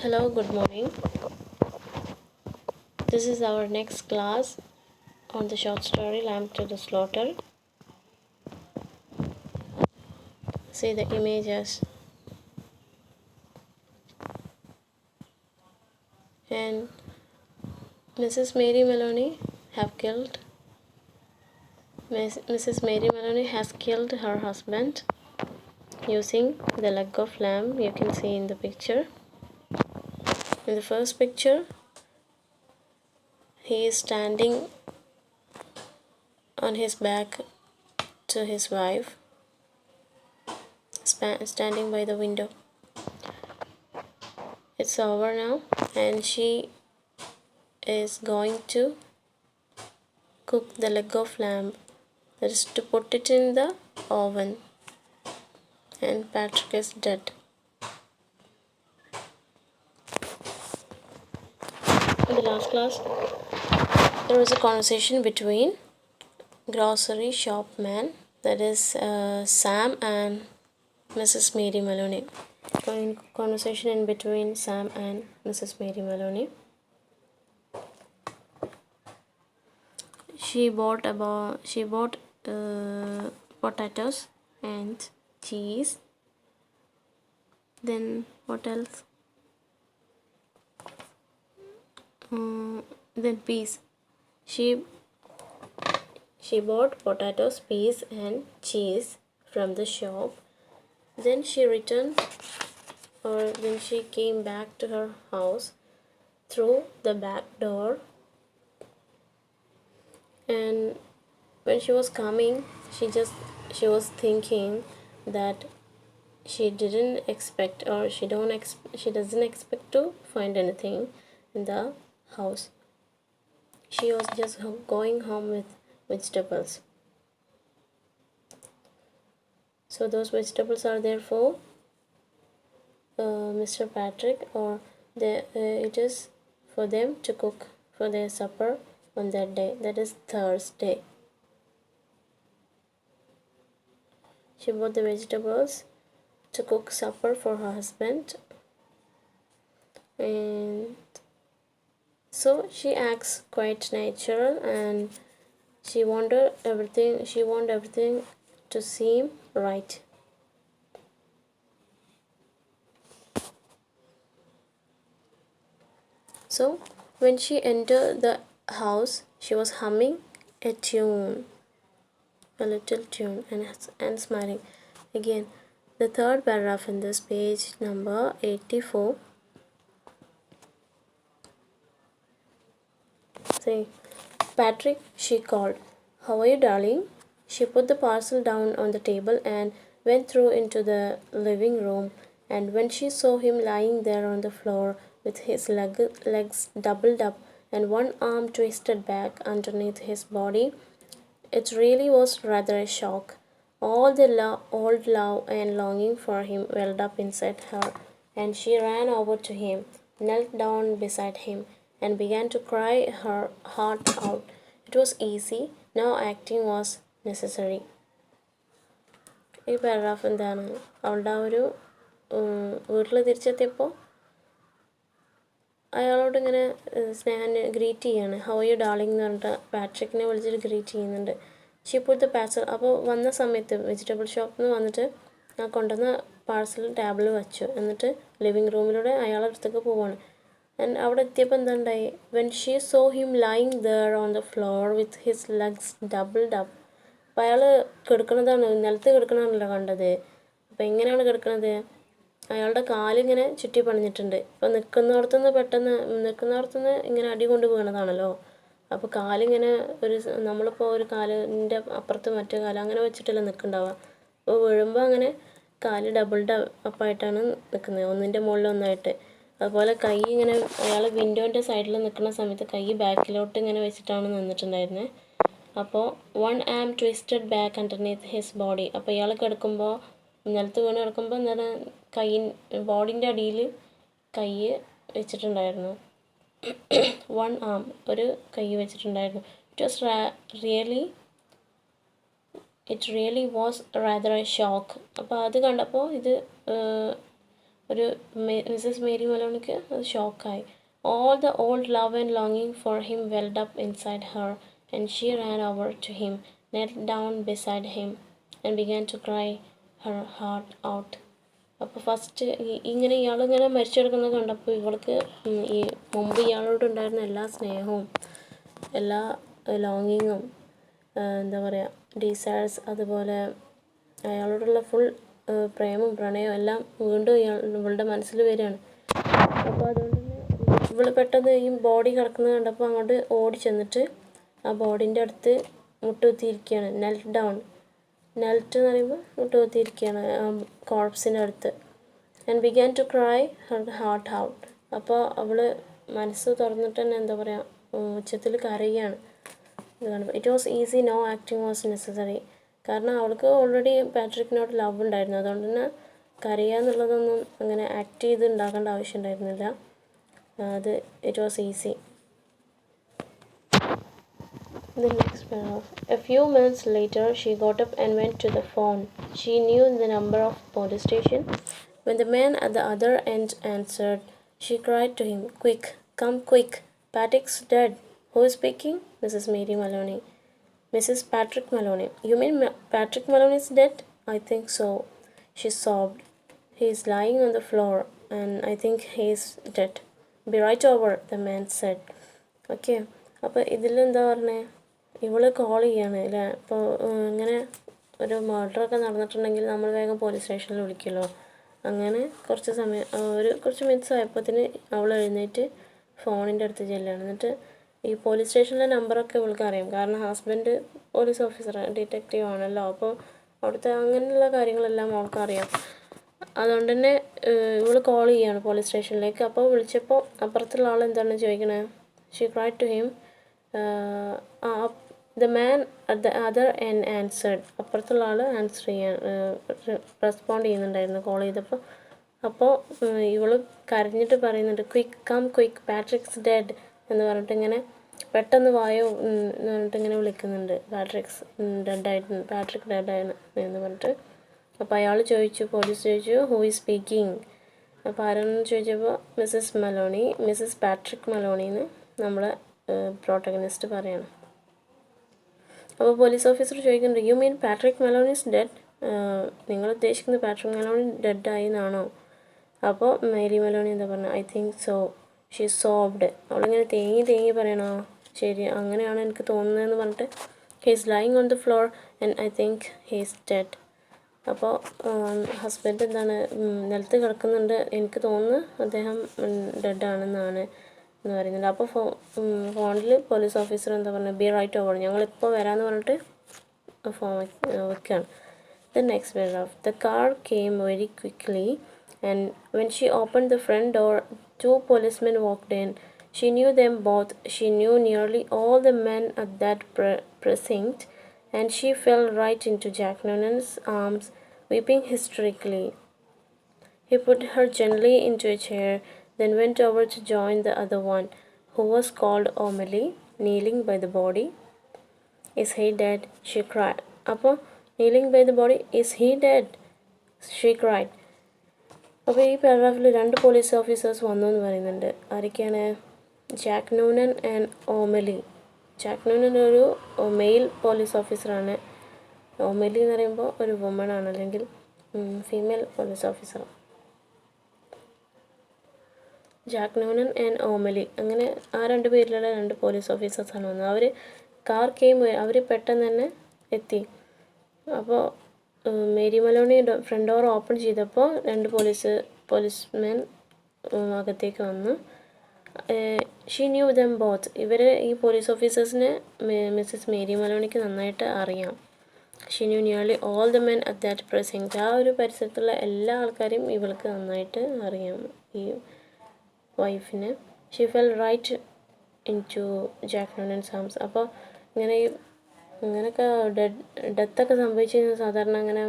Hello, good morning. This is our next class on the short story Lamb to the Slaughter. See the images. And Mrs. Mary Maloney have killed. Mrs. Mary Maloney has killed her husband using the leg of lamb you can see in the picture. In the first picture, he is standing on his back to his wife, standing by the window. It's over now, and she is going to cook the leg of lamb, that is to put it in the oven, and Patrick is dead. In the last class, there was a conversation between grocery shop man, that is Sam, and Mrs. Mary Maloney. Conversation in between Sam and Mrs. Mary Maloney. She bought potatoes and cheese. Then what else? Then peas. She bought potatoes, peas, and cheese from the shop. Then she returned, or then she came back to her house through the back door. And when she was coming, she was thinking that she didn't expect, or she doesn't expect to find anything in the house. She was just going home with vegetables. So those vegetables are there for Mr. Patrick, or it is for them to cook for their supper on that day, that is Thursday. She bought the vegetables to cook supper for her husband, and so she acts quite natural, and she want everything to seem right. So when she entered the house, she was humming a little tune, and smiling. Again, the third paragraph in this page number 84. Say, Patrick, she called. How are you, darling? She put the parcel down on the table and went through into the living room. And when she saw him lying there on the floor with his legs doubled up and one arm twisted back underneath his body, it really was rather a shock. All the old love and longing for him welled up inside her, and she ran over to him, knelt down beside him, and began to cry her heart out. It was easy. Now acting was necessary. ഈ paragraph എന്താണ്? അവളുടെ ആ ഒരു വീട്ടിൽ തിരിച്ചെത്തിയപ്പോൾ അയാളോട് ഇങ്ങനെ സ്നേഹം greet ചെയ്യാണ്. ഹൗ യു ഡാർലിംഗ് എന്ന് പറഞ്ഞിട്ട് പാട്രിക്കിനെ വിളിച്ചിട്ട് ഗ്രീറ്റ് ചെയ്യുന്നുണ്ട്. She put the parcel. അപ്പോൾ വന്ന സമയത്ത് വെജിറ്റബിൾ ഷോപ്പിൽ നിന്ന് വന്നിട്ട് ആ കൊണ്ടുവന്ന പാർസൽ ടേബിളിൽ വെച്ചു. എന്നിട്ട് ലിവിങ് റൂമിലൂടെ അയാളുടെ അടുത്തേക്ക് പോവാണ്. ആൻഡ് അവിടെ എത്തിയപ്പോൾ എന്താ ഉണ്ടായി? When she saw him lying there on the floor with his legs doubled up. അപ്പോൾ അയാൾ കിടക്കണതാണ്, നിലത്ത് കിടക്കണതാണല്ലോ കണ്ടത്. അപ്പോൾ എങ്ങനെയാണ് കിടക്കണത്? അയാളുടെ കാലിങ്ങനെ ചുറ്റി പണിഞ്ഞിട്ടുണ്ട്. ഇപ്പോൾ നിൽക്കുന്നിടത്തുനിന്ന് ഇങ്ങനെ അടി കൊണ്ട് വീണതാണല്ലോ. അപ്പോൾ കാലിങ്ങനെ നമ്മളിപ്പോൾ ഒരു കാലിൻ്റെ അപ്പുറത്ത് മറ്റേ കാല് അങ്ങനെ വെച്ചിട്ടല്ലേ നിൽക്കുന്നുണ്ടാവുക. അപ്പോൾ വീഴുമ്പോൾ അങ്ങനെ കാല് ഡബിൾഡ് അപ്പായിട്ടാണ് നിൽക്കുന്നത്, ഒന്നിൻ്റെ മുകളിൽ ഒന്നായിട്ട്. അതുപോലെ കൈ ഇങ്ങനെ അയാൾ വിൻഡോൻ്റെ സൈഡിൽ നിൽക്കുന്ന സമയത്ത് കൈ ബാക്കിലോട്ട് ഇങ്ങനെ വെച്ചിട്ടാണ് നിന്നിട്ടുണ്ടായിരുന്നത്. അപ്പോൾ one arm twisted back underneath his body. അപ്പോൾ ഇയാൾ കിടക്കുമ്പോൾ നിലത്ത് വീണ് കിടക്കുമ്പോൾ എന്താണ് ബോഡിൻ്റെ അടിയിൽ കൈ വെച്ചിട്ടുണ്ടായിരുന്നു. വൺ ആം, ഒരു കൈ വെച്ചിട്ടുണ്ടായിരുന്നു. It really was rather A shock. അപ്പോൾ അത് കണ്ടപ്പോൾ ഇത് ഒരു മിസ്സസ് മേരി മലോണിക്ക് അത് ഷോക്കായി. All the old love and longing for him welled up inside her, and she ran over to him, knelt down beside him, and began to cry her heart out. അപ്പോൾ first ഇങ്ങനെ ഇയാളിങ്ങനെ മരിച്ചു കിടക്കുന്നത് കണ്ടപ്പോൾ ഇവൾക്ക് ഈ മുമ്പ് ഇയാളോടുണ്ടായിരുന്ന എല്ലാ സ്നേഹവും എല്ലാ ലോങ്ങിങ്ങും എന്താ പറയുക ഡിസയേഴ്സ്, അതുപോലെ അയാളോടുള്ള ഫുൾ പ്രേമവും പ്രണയവും എല്ലാം വീണ്ടും ഇവളുടെ മനസ്സിൽ വരികയാണ്. അപ്പോൾ അതുകൊണ്ട് തന്നെ ഇവൾ പെട്ടെന്ന് ഈ ബോഡി കിടക്കുന്നത് കണ്ടപ്പോൾ അങ്ങോട്ട് ഓടി ചെന്നിട്ട് ആ ബോഡീൻ്റെ അടുത്ത് മുട്ടുകുത്തിയിരിക്കുകയാണ്. നെൽറ്റ് എന്ന് പറയുമ്പോൾ മുട്ടുകുത്തിയിരിക്കുകയാണ് കോർപ്സിൻ്റെ അടുത്ത്. And began to cry her heart out. അപ്പോൾ അവൾ മനസ്സ് തുറന്നിട്ട് തന്നെ എന്താ പറയുക ഉച്ചത്തിൽ കരയുകയാണ്. It was easy, no acting was necessary. കാരണം അവൾക്ക് ഓൾറെഡി പാട്രിക്കിനോട് ലവ് ഉണ്ടായിരുന്നു. അതുകൊണ്ട് തന്നെ കരയുക എന്നുള്ളതൊന്നും അങ്ങനെ ആക്ട് ചെയ്ത് ഉണ്ടാക്കേണ്ട ആവശ്യം ഉണ്ടായിരുന്നില്ല. അത് it was easy. The next paragraph. A few minutes later, she got up and went to the phone. She knew the number of police station. When the man at the other end answered, she cried to him, "Quick, come quick, Patrick's dead." Who is speaking? Mrs. Mary Maloney. Mrs. Patrick Maloney. You mean Patrick Maloney is dead? I think so, she sobbed. He is lying on the floor, and I think he is dead. Be right over, the man said. Okay. അപ്പോൾ ഇതിലെന്താ പറഞ്ഞേ, ഇവള് call ചെയ്യാണ് അല്ലേ. അപ്പോൾ ഇങ്ങനെ ഒരു മർഡറൊക്കെ നടന്നിട്ടുണ്ടെങ്കിൽ നമ്മൾ വേഗം പോലീസ് സ്റ്റേഷനിൽ വിളിക്കുമല്ലോ. അങ്ങനെ കുറച്ച് മിനിറ്റ്സ് ആയപ്പോഴത്തേന് അവൾ എഴുന്നേറ്റ് ഫോണിൻ്റെ അടുത്ത് ചെല്ലുകയാണ്. എന്നിട്ട് ഈ പോലീസ് സ്റ്റേഷനിലെ നമ്പറൊക്കെ ഇവൾക്ക് അറിയാം. കാരണം ഹസ്ബൻഡ് പോലീസ് ഓഫീസർ ഡിറ്റക്റ്റീവ് ആണല്ലോ. അപ്പോൾ അവിടുത്തെ അങ്ങനെയുള്ള കാര്യങ്ങളെല്ലാം അവൾക്ക് അറിയാം. അതുകൊണ്ട് തന്നെ ഇവൾ കോൾ ചെയ്യാണ് പോലീസ് സ്റ്റേഷനിലേക്ക്. അപ്പോൾ വിളിച്ചപ്പോൾ അപ്പുറത്തുള്ള ആൾ എന്താണ് ചോദിക്കണേ, she cried to him. The man at the other end answered. അപ്പുറത്തുള്ള ആൾ ആൻസർ ചെയ്യാൻ റെസ്പോണ്ട് ചെയ്യുന്നുണ്ടായിരുന്നു കോൾ ചെയ്തപ്പോൾ. അപ്പോൾ ഇവൾ കരഞ്ഞിട്ട് പറയുന്നുണ്ട്, "quick, come quick, Patrick's dead" എന്ന് പറഞ്ഞിട്ട് ഇങ്ങനെ പെട്ടെന്ന് വായോ എന്ന് പറഞ്ഞിട്ട് ഇങ്ങനെ വിളിക്കുന്നുണ്ട്. പാട്രിക് ഡെഡായിരുന്നു എന്ന് പറഞ്ഞിട്ട്. അപ്പോൾ അയാൾ പോലീസ് ചോദിച്ചു, "ഹൂ ഈസ് സ്പീക്കിംഗ്?" അപ്പോൾ ആരാണെന്ന് ചോദിച്ചപ്പോൾ മിസ്സസ് മലോണി, മിസ്സസ് പാട്രിക് മലോണിന്ന് നമ്മളെ പ്രോട്ടഗണിസ്റ്റ് പറയാണ്. അപ്പോൾ പോലീസ് ഓഫീസർ ചോദിക്കുന്നുണ്ട്, "you mean Patrick Maloney is dead?" നിങ്ങൾ ഉദ്ദേശിക്കുന്നത് പാട്രിക് മലോണി ഡെഡായി എന്നാണോ? അപ്പോൾ മേരി മലോണി എന്താ പറഞ്ഞത്, "ഐ തിങ്ക് സോ, ഷീ സോബ്ഡ്." അവളിങ്ങനെ തേങ്ങി പറയണോ, ശരി അങ്ങനെയാണ് എനിക്ക് തോന്നുന്നതെന്ന് പറഞ്ഞിട്ട്, "he is lying on the floor and I think he is dead." അപ്പോൾ ഹസ്ബൻഡ് എന്താണ് നിലത്ത് കിടക്കുന്നുണ്ട്, എനിക്ക് തോന്നുന്നു അദ്ദേഹം ഡെഡാണെന്നാണ് എന്ന് പറയുന്നുണ്ട്. അപ്പോൾ ഫോണിൽ പോലീസ് ഓഫീസർ എന്താ പറഞ്ഞത്, "ബി റൈറ്റ് ഓവർ, ഞങ്ങളിപ്പോൾ വരാമെന്ന് പറഞ്ഞിട്ട് ഫോൺ വെക്കുകയാണ്. The next paragraph. The car came very quickly, and when she opened the front door, 2 policemen walked in. She knew them both. She knew nearly all the men at that precinct, and she fell right into Jack Noonan's arms, weeping hysterically. He put her gently into a chair, then went over to join the other one, who was called O'Malley, kneeling by the body. "Is he dead?" she cried. അപ്പോൾ kneeling by the body, "Is he dead?" she cried. അപ്പോൾ ഈ പാരഗ്രാഫിൽ 2 police officers വന്നു എന്ന് പറയുന്നുണ്ട്. ആരൊക്കെയാണ്? Jack Noonan and O'Malley. Jack Noonan ഒരു male police ഓഫീസറാണ്. ഓമലി എന്ന് പറയുമ്പോൾ ഒരു വുമൺ ആണ്, അല്ലെങ്കിൽ female police officer. Jack Noonan and O'Malley, അങ്ങനെ ആ 2 പേരിലുള്ള 2 പോലീസ് ഓഫീസേഴ്സാണ് വന്നത്. അവർ കാർ അവർ പെട്ടെന്ന് തന്നെ എത്തി. അപ്പോൾ Mary Maloney front door open ചെയ്തപ്പോൾ 2 പോലീസ്മാൻ അകത്തേക്ക് വന്നു. She knew them both. ഈ പോലീസ് ഓഫീസേഴ്സിനെ മിസ്സസ് മേരി മലോണിക്ക് നന്നായിട്ട് അറിയാം. She knew nearly all the men at that precinct. ആ ഒരു പരിസരത്തുള്ള എല്ലാ ആൾക്കാരെയും ഇവൾക്ക് നന്നായിട്ട് അറിയാം, ഈ വൈഫിന്. She fell right into Jack Noonan's arms. അപ്പോൾ ഇങ്ങനെയൊക്കെ ഡെത്തൊക്കെ സംഭവിച്ചു കഴിഞ്ഞാൽ സാധാരണ അങ്ങനെ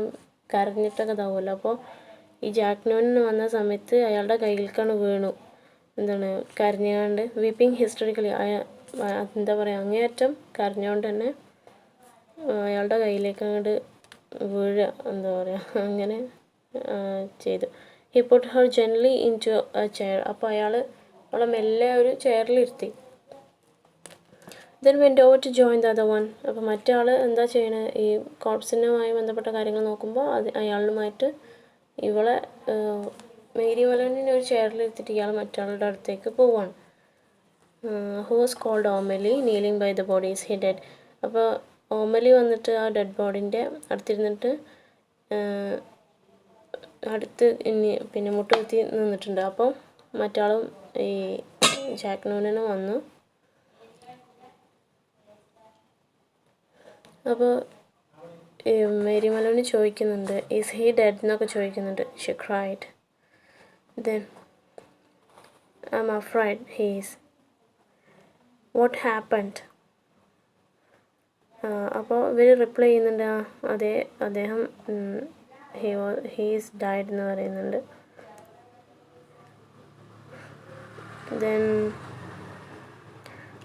കരഞ്ഞിട്ടൊക്കെ ഇതാവുമല്ലോ. അപ്പോൾ ഈ ജാക്ക് നോണിന് വന്ന സമയത്ത് അയാളുടെ കയ്യിലേക്കാണ് വീണു. എന്താണ് കരഞ്ഞുകൊണ്ട്, വീപ്പിംഗ് ഹിസ്റ്ററിക്കലി, എന്താ പറയുക അങ്ങേയറ്റം കരഞ്ഞുകൊണ്ട് തന്നെ അയാളുടെ കയ്യിലേക്ക് അങ്ങോട്ട് വീഴുക, എന്താ പറയുക അങ്ങനെ ചെയ്തു. He put her gently into a chair. അപ്പോൾ അയാൾ അവളെ മെല്ലെ ഒരു ചെയറിലിരുത്തി. Then went over to join the other one. അപ്പോൾ മറ്റേ ആൾ എന്താ ചെയ്യണത്, ഈ കോർപ്സിനുമായി ബന്ധപ്പെട്ട കാര്യങ്ങൾ നോക്കുമ്പോൾ അയാളുമായിട്ട് ഇവളെ മേരി മലോണിനെ ഒരു ചെയറിലിരുത്തിയിട്ട് ഇയാൾ മറ്റാളുടെ അടുത്തേക്ക് പോവാണ്. Who was called O'Malley, kneeling by the body, is he dead? അപ്പോൾ ഓമലി വന്നിട്ട് ആ ഡെഡ് ബോഡിൻ്റെ അടുത്തിരുന്നിട്ട് അടുത്ത് പിന്നെ മുട്ടുകുത്തി നിന്നിട്ടുണ്ട്. അപ്പോൾ മറ്റാളും ഈ ജാക്ക് നൂനനും വന്നു. അപ്പോൾ മേരി മലോണി ചോദിക്കുന്നുണ്ട്, ഈസ് ഹീ ഡെഡ് എന്നൊക്കെ ചോദിക്കുന്നുണ്ട്. She cried. Then I am afraid he is. What happened? അപ്പോൾ ഇവർ റിപ്ലൈ ചെയ്യുന്നുണ്ട്, അതെ അദ്ദേഹം ഹീസ് ഡൈഡ് എന്ന് പറയുന്നുണ്ട്. Then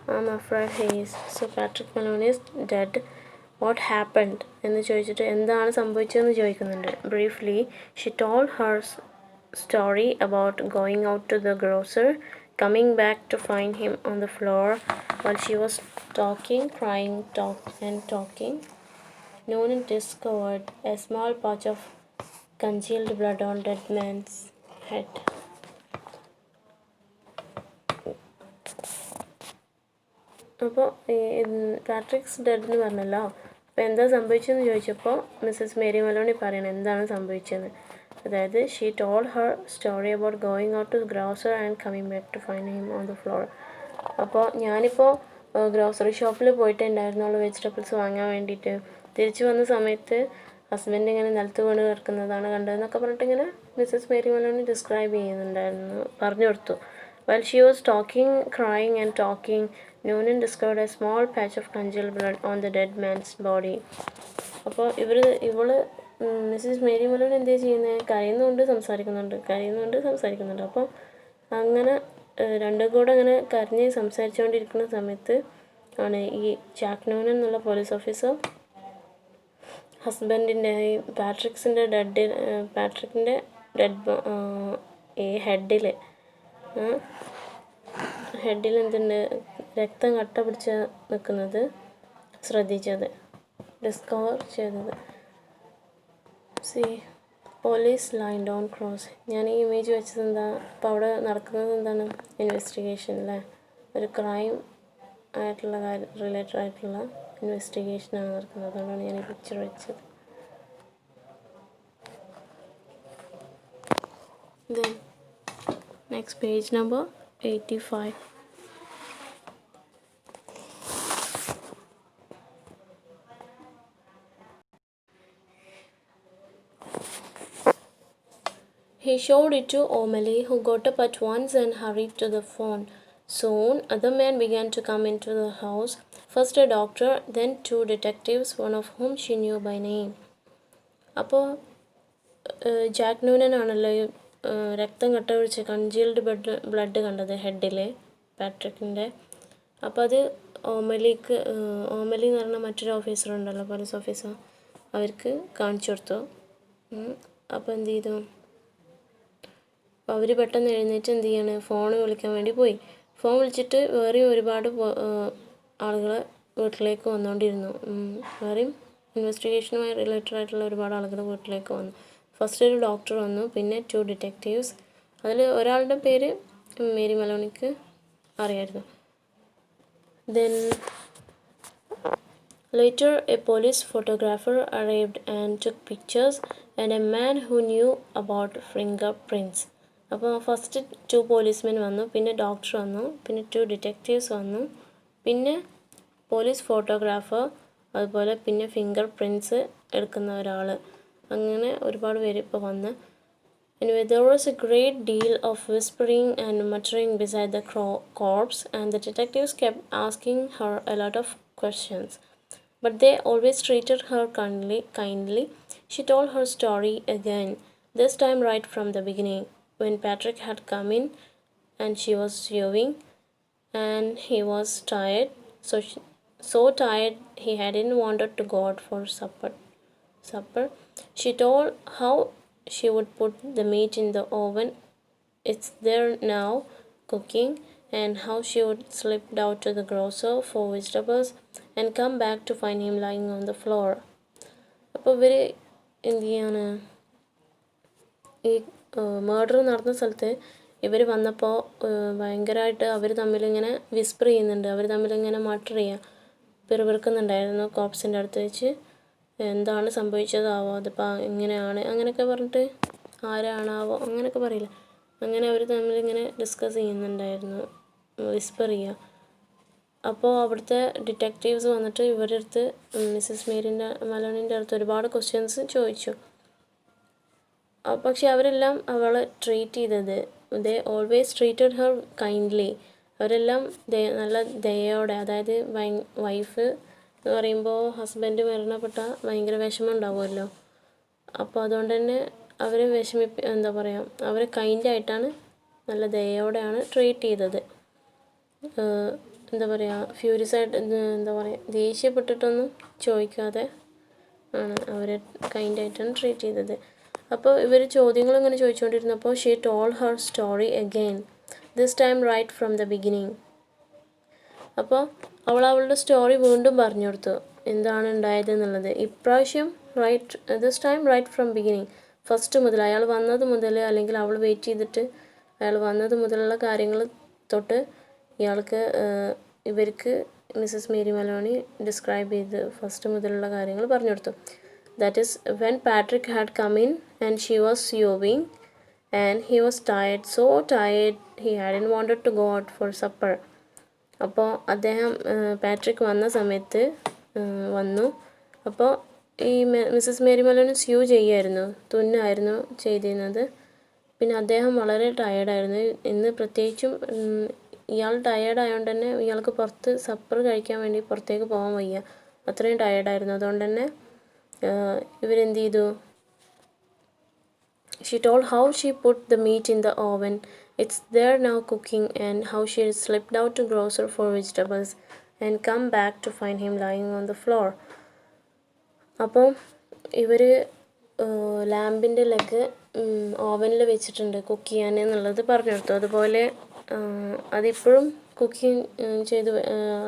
I am afraid he is. So Patrick Maloney is dead. What happened എന്ന് ചോദിച്ചിട്ട് എന്താണ് സംഭവിച്ചതെന്ന് ചോദിക്കുന്നുണ്ട്. Briefly she told her story about going out to the grocer, coming back to find him on the floor while she was talking, crying, talking. Noonan discovered a small patch of congealed blood on dead man's head. അപ്പോൾ Patrick's dead എന്ന് പറഞ്ഞല്ലോ. അപ്പോൾ എന്താ സംഭവിച്ചതെന്ന് ചോദിച്ചപ്പോൾ Mrs Mary Meloni പറയണം എന്താണ് സംഭവിച്ചതെന്ന്. അതായത് she told her story about going out to grocer and coming back to find him on the floor. അപ്പോൾ ഞാനിപ്പോൾ ഗ്രോസറി ഷോപ്പിൽ പോയിട്ടുണ്ടായിരുന്നുള്ളൂ വെജിറ്റബിൾസ് വാങ്ങാൻ വേണ്ടിയിട്ട്. തിരിച്ചു വന്ന സമയത്ത് ഹസ്ബൻഡ് ഇങ്ങനെ നിലത്ത് വീണ് കിടക്കുന്നതാണ് കണ്ടതെന്നൊക്കെ പറഞ്ഞിട്ട് ഇങ്ങനെ മിസ്സസ് മേരി മലോണി ഡിസ്ക്രൈബ് ചെയ്യുന്നുണ്ടായിരുന്നു, പറഞ്ഞു കൊടുത്തു. While she was talking, crying and talking, Noonan discovered a small patch of congealed blood on the dead man's body. അപ്പോൾ ഇവള് മിസ്സസ് മേരി മലോണി എന്താ ചെയ്യുന്നത്, കരയുന്നുണ്ട് സംസാരിക്കുന്നുണ്ട്. അപ്പോൾ അങ്ങനെ രണ്ടും കൂടെ അങ്ങനെ കരഞ്ഞ് സംസാരിച്ചുകൊണ്ടിരിക്കുന്ന സമയത്ത് ആണ് ഈ ജാക്ക് നൂനൻ എന്നുള്ള പോലീസ് ഓഫീസർ ഹസ്ബൻഡിൻ്റെ ഈ പാട്രിക്കിൻ്റെ ഡെഡ് ഈ ഹെഡിൽ എന്തുണ്ട് രക്തം കട്ട പിടിച്ച് നിൽക്കുന്നത് ഡിസ്കവർ ചെയ്തത്. C police line down cross. ഞാൻ ഈ ഇമേജ് വെച്ചത് എന്താ, അപ്പോൾ അവിടെ നടക്കുന്നത് എന്താണ്, ഇൻവെസ്റ്റിഗേഷൻ അല്ലേ, ഒരു ക്രൈം ആയിട്ടുള്ള റിലേറ്റഡ് ആയിട്ടുള്ള ഇൻവെസ്റ്റിഗേഷനാണ് നടക്കുന്നത്. അതുകൊണ്ടാണ് ഞാൻ ഈ പിക്ചർ വെച്ചത്. Then next page number 85. He showed it to O'Malley, who got up at once and hurried to the phone. Soon other men began to come into the house, first a doctor, then 2 detectives, one of whom she knew by name. അപ്പോൾ Jack Noonan ആണല്ലോ രക്തം കട്ട പിടിച്ച് കൺജീൽഡ് blood കണ്ടത് ഹെഡിൽ പാട്രിക്കിൻ്റെ. അപ്പോൾ അത് ഓമലി എന്ന് പറഞ്ഞ മറ്റൊരു ഓഫീസർ ഉണ്ടല്ലോ, പോലീസ് ഓഫീസർ, അവർക്ക് കാണിച്ചു കൊടുത്തു. അപ്പോൾ എന്ത് ചെയ്തു, അപ്പോൾ അവർ പെട്ടെന്ന് എഴുന്നേറ്റ് എന്ത് ചെയ്യാണ്, ഫോൺ വിളിക്കാൻ വേണ്ടി പോയി. ഫോൺ വിളിച്ചിട്ട് വേറെയും ഒരുപാട് ആളുകൾ വീട്ടിലേക്ക് വന്നുകൊണ്ടിരുന്നു. വേറെയും ഇൻവെസ്റ്റിഗേഷനുമായി റിലേറ്റഡ് ആയിട്ടുള്ള ഒരുപാട് ആളുകൾ വീട്ടിലേക്ക് വന്നു. ഫസ്റ്റ് ഒരു ഡോക്ടർ വന്നു, പിന്നെ 2 ഡിറ്റക്റ്റീവ്സ്. അതിൽ ഒരാളുടെ പേര് മേരി മലോണിക്ക് അറിയായിരുന്നു. Then later a police photographer arrived and took pictures, and a man who knew about fingerprints. അപ്പോൾ ഫസ്റ്റ് 2 പോലീസ്മെൻ വന്നു, പിന്നെ ഡോക്ടർ വന്നു, പിന്നെ 2 ഡിറ്റക്റ്റീവ്സ് വന്നു, പിന്നെ പോലീസ് ഫോട്ടോഗ്രാഫർ, അതുപോലെ പിന്നെ ഫിംഗർ പ്രിൻറ്റ്സ് എടുക്കുന്ന ഒരാൾ, അങ്ങനെ ഒരുപാട് പേര് ഇപ്പോൾ വന്ന്. Anyway, there was a great deal of whispering and muttering beside the corpse, and the detectives kept asking her a lot of questions. But they always treated her kindly. She told her story again, this time right from the beginning, when Patrick had come in and she was viewing, and he was tired, so tired he hadn't wanted to go out for supper. She told how she would put the meat in the oven. It's there now, cooking, and how she would slip down to the grocer for vegetables and come back to find him lying on the floor. അപ്പോൾ ഇവർ എന്ത് ചെയ്യാണ്, ഈ murder നടന്ന സ്ഥലത്ത് ഇവർ വന്നപ്പോൾ ഭയങ്കരമായിട്ട് അവർ തമ്മിലിങ്ങനെ വിസ്പർ ചെയ്യുന്നുണ്ട്, അവർ തമ്മിലിങ്ങനെ മട്ടർ ചെയ്യുക, പിറുപിറുക്കുന്നുണ്ടായിരുന്നു കോപ്സിൻ്റെ അടുത്ത് വെച്ച്. എന്താണ് സംഭവിച്ചതാവോ, അതിപ്പോൾ ഇങ്ങനെയാണ് അങ്ങനെയൊക്കെ പറഞ്ഞിട്ട്, ആരാണാവോ അങ്ങനെയൊക്കെ പറയില്ല, അങ്ങനെ അവർ തമ്മിലിങ്ങനെ ഡിസ്കസ് ചെയ്യുന്നുണ്ടായിരുന്നു, വിസ്പർ ചെയ്യുക. അപ്പോൾ അവിടുത്തെ ഡിറ്റക്റ്റീവ്സ് വന്നിട്ട് ഇവരുടെ അടുത്ത്, മിസ്സസ് മലോണിൻ്റെ അടുത്ത് ഒരുപാട് ക്വസ്റ്റ്യൻസ് ചോദിച്ചു. പക്ഷെ അവരെല്ലാം അവളെ ട്രീറ്റ് ചെയ്തത്, they always treated Har kindly. അവരെല്ലാം നല്ല ദയോടെ, അതായത് വൈഫ് എന്ന് പറയുമ്പോൾ ഹസ്ബൻഡ് മരണപ്പെട്ട ഭയങ്കര വിഷമം ഉണ്ടാവുമല്ലോ, അപ്പോൾ അതുകൊണ്ട് തന്നെ അവരെ എന്താ പറയുക, അവരെ കൈൻഡായിട്ടാണ്, നല്ല ദയോടെയാണ് ട്രീറ്റ് ചെയ്തത്. എന്താ പറയുക, ഫ്യൂരിയസ് ആയിട്ട്, എന്താ പറയുക, ദേഷ്യപ്പെട്ടിട്ടൊന്നും ചോദിക്കാതെ ആണ് അവരെ കൈൻഡായിട്ടാണ് ട്രീറ്റ് ചെയ്തത്. അപ്പോൾ ഇവർ ചോദ്യങ്ങളിങ്ങനെ ചോദിച്ചുകൊണ്ടിരുന്നപ്പോൾ she told her story again, this time right from the beginning. അപ്പോൾ അവളുടെ സ്റ്റോറി വീണ്ടും പറഞ്ഞു കൊടുത്തു, എന്താണ് ഉണ്ടായത് എന്നുള്ളത്. ഇപ്രാവശ്യം this time right from beginning, first മുതൽ, അയാൾ വന്നത് മുതൽ, അല്ലെങ്കിൽ അവൾ വെയിറ്റ് ചെയ്തിട്ട് അയാൾ വന്നത് മുതലുള്ള കാര്യങ്ങൾ തൊട്ട് ഇവർക്ക് മിസ്സസ് മേരി മലോണി ഡിസ്ക്രൈബ് ചെയ്ത് ഫസ്റ്റ് മുതലുള്ള കാര്യങ്ങൾ പറഞ്ഞു കൊടുത്തു. That is when Patrick had come in and she was യൂവിങ് and he was tired, so tired he hadn't wanted to go out for supper. അപ്പോൾ അദ്ദേഹം പാട്രിക് വന്ന സമയത്ത് വന്നു. അപ്പോൾ ഈ മിസ്സസ് മേരി മലോണി സ്യൂ ചെയ്യായിരുന്നു, തുന്നായിരുന്നു ചെയ്തിരുന്നത്. പിന്നെ അദ്ദേഹം വളരെ ടയേർഡായിരുന്നു ഇന്ന്, പ്രത്യേകിച്ചും ഇയാൾ ടയേർഡായതുകൊണ്ട് തന്നെ ഇയാൾക്ക് പുറത്ത് സപ്പർ കഴിക്കാൻ വേണ്ടി പുറത്തേക്ക് പോകാൻ വയ്യ, അത്രയും ടയേർഡായിരുന്നു. അതുകൊണ്ട് തന്നെ ഇവരെന്ത് ചെയ്തു, she told how she put the meat in the oven, it's there now cooking, and how she slipped out to grocer for vegetables and come back to find him lying on the floor. അപ്പോൾ ഇവർ ലാമ്പിൻ്റെ leg ഓവനിൽ വെച്ചിട്ടുണ്ട് cook ചെയ്യാൻ എന്നുള്ളത് പറഞ്ഞു കൊടുത്തു. അതുപോലെ അതിപ്പോഴും കുക്കിംഗ്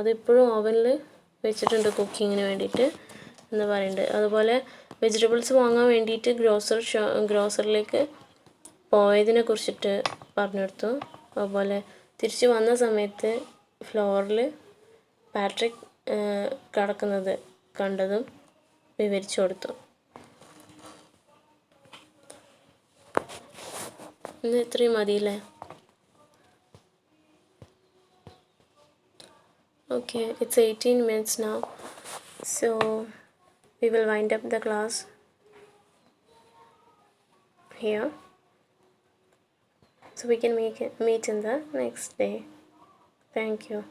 അതിപ്പോഴും ഓവനിൽ വെച്ചിട്ടുണ്ട് കുക്കിങ്ങിന് വേണ്ടിയിട്ട് എന്ന് പറയുന്നുണ്ട്. അതുപോലെ വെജിറ്റബിൾസ് വാങ്ങാൻ വേണ്ടിയിട്ട് ഗ്രോസറിലേക്ക് പോയതിനെ കുറിച്ചിട്ട് പറഞ്ഞു കൊടുത്തു. അതുപോലെ തിരിച്ച് വന്ന സമയത്ത് ഫ്ലോറിൽ പാട്രിക് കിടക്കുന്നത് കണ്ടതും വിവരിച്ചു കൊടുത്തു. ഇന്ന് ഇത്രയും മതിയില്ലേ? Okay, it's 18 minutes now, so we will wind up the class here, so we can meet in the next day. Thank you.